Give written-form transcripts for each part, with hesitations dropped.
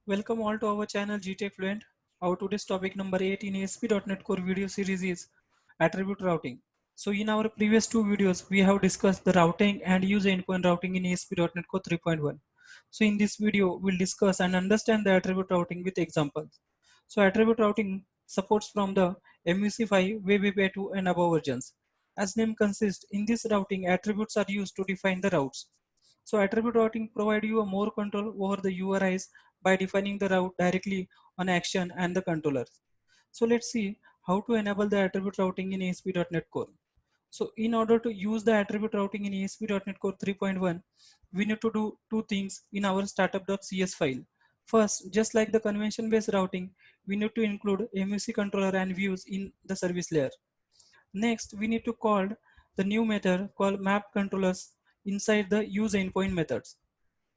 Welcome all to our channel GTech Fluent. Our today's topic number 8 in ASP.NET Core video series is attribute routing. So in our previous two videos, we have discussed the routing and user endpoint routing in ASP.NET Core 3.1. So in this video, we'll discuss and understand the attribute routing with examples. So attribute routing supports from the MVC5, Web API 2 and above versions. As name consists, in this routing, attributes are used to define the routes. So attribute routing provide you a more control over the URIs by defining the route directly on action and the controllers. So let's see how to enable the attribute routing in ASP.NET Core. So in order to use the attribute routing in ASP.NET Core 3.1, we need to do two things in our startup.cs file. First, just like the convention-based routing, we need to include MVC controller and views in the service layer. Next, we need to call the new method called map controllers inside the use endpoint methods.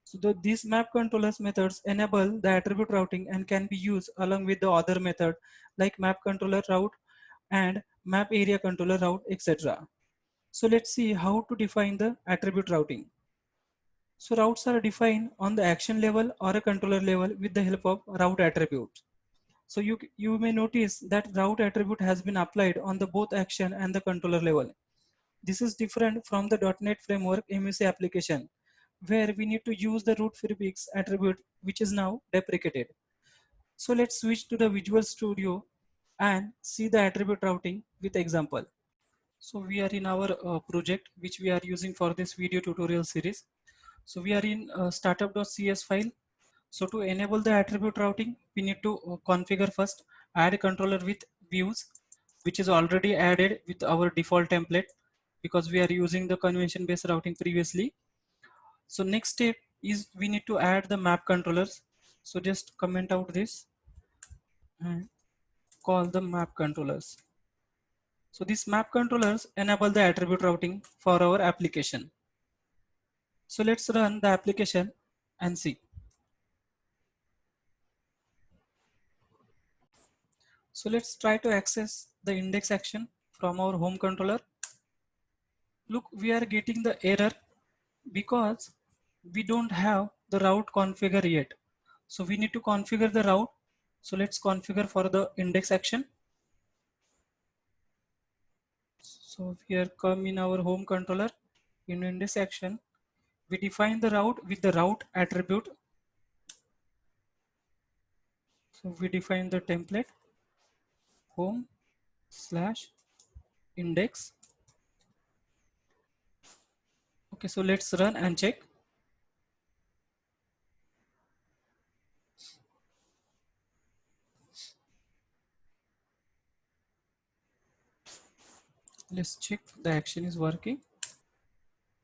So these map controllers methods enable the attribute routing and can be used along with the other method like map controller route and map area controller route, etc. So let's see how to define the attribute routing. So routes are defined on the action level or a controller level with the help of route attribute. So you may notice that route attribute has been applied on the both action and the controller level. This is different from the .NET Framework MVC application, where we need to use the root prefix attribute, which is now deprecated. So let's switch to the Visual Studio and see the attribute routing with example. So we are in our project, which we are using for this video tutorial series. So we are in startup.cs file. So to enable the attribute routing, we need to configure first, add a controller with views, which is already added with our default template because we are using the convention based routing previously. So next step is we need to add the map controllers. So just comment out this and call the map controllers. So these map controllers enable the attribute routing for our application. So let's run the application and see. So let's try to access the index action from our home controller. Look, we are getting the error because we don't have the route configure yet. So we need to configure the route. So let's configure for the index action. So here come in our home controller in index action. We define the route with the route attribute. So we define the template home slash index. Okay, so let's run and check. Let's check the action is working.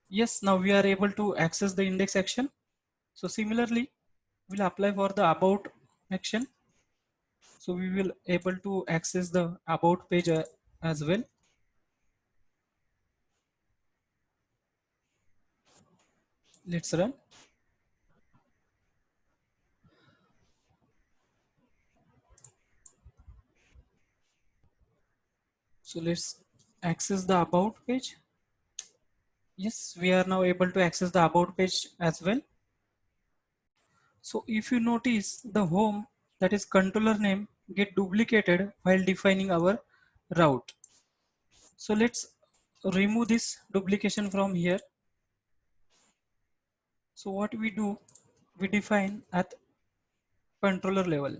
Yes, now we are able to access the index action. So similarly, we'll apply for the about action. So we will able to access the about page as well. Let's run. So let's access the about page. Yes, we are now able to access the about page as well. So if you notice the home, that is controller name, get duplicated while defining our route. So let's remove this duplication from here. So what we do, we define at controller level,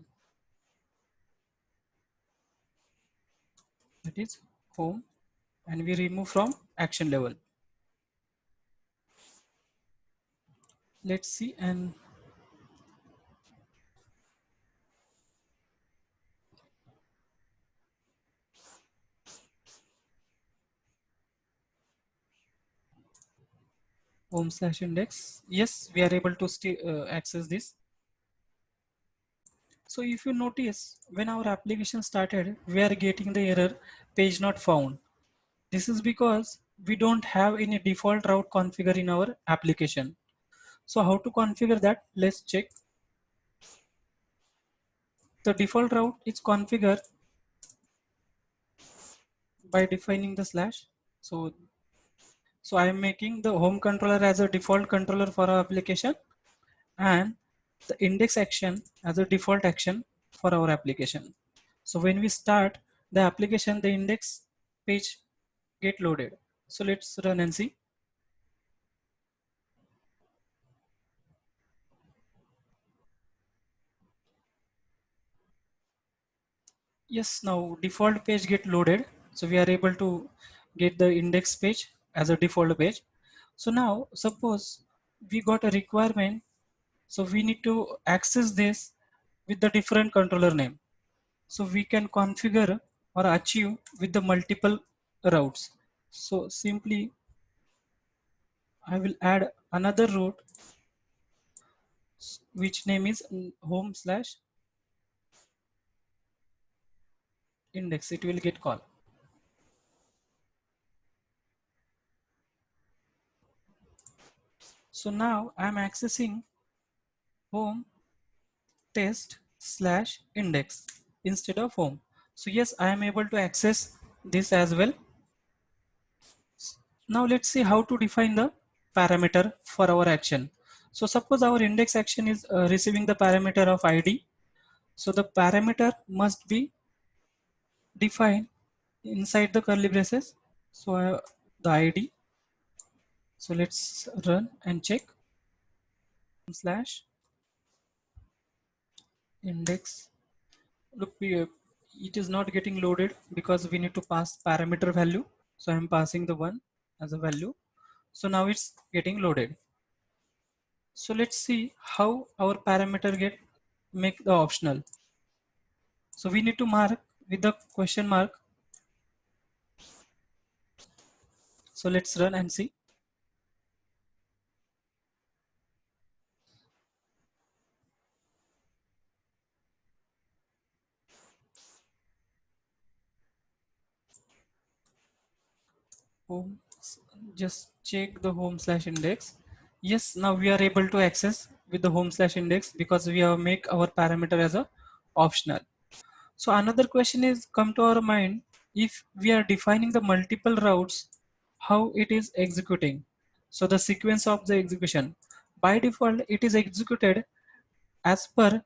that is home, and we remove from action level. Let's see, and home slash index. Yes, we are able to access this. So if you notice, when our application started, we are getting the error page not found. This is because we don't have any default route configure in our application. So how to configure that? Let's check. The default route is configured by defining the slash. So I am making the home controller as a default controller for our application, and the index action as a default action for our application. So when we start the application, the index page get loaded. So let's run and see. Yes, now default page get loaded. So we are able to get the index page as a default page. So now suppose we got a requirement. So we need to access this with the different controller name. So we can configure or achieve with the multiple routes. So simply I will add another route which name is home slash index. It will get called. So now I am accessing home test slash index instead of home. So yes, I am able to access this as well. Now let's see how to define the parameter for our action. So suppose our index action is receiving the parameter of ID. So the parameter must be defined inside the curly braces. So the ID. So let's run and check slash index. Look, it is not getting loaded because we need to pass parameter value. So I'm passing the one as a value. So now it's getting loaded. So let's see how our parameter get make the optional. So we need to mark with the question mark. So let's run and see. Home, just check the home slash index. Yes, now we are able to access with the home slash index because we have make our parameter as a optional. So another question is come to our mind, if we are defining the multiple routes, how it is executing. So the sequence of the execution, by default it is executed as per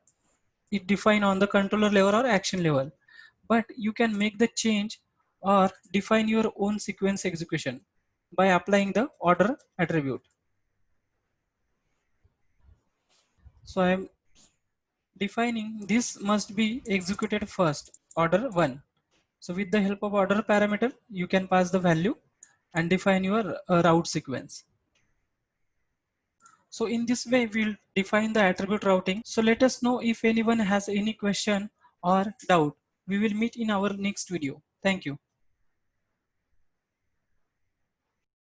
it define on the controller level or action level, but you can make the change or define your own sequence execution by applying the order attribute. So I am defining this must be executed first, order 1. So with the help of order parameter, you can pass the value and define your route sequence. So in this way, we'll define the attribute routing. So let us know if anyone has any question or doubt. We will meet in our next video. Thank you.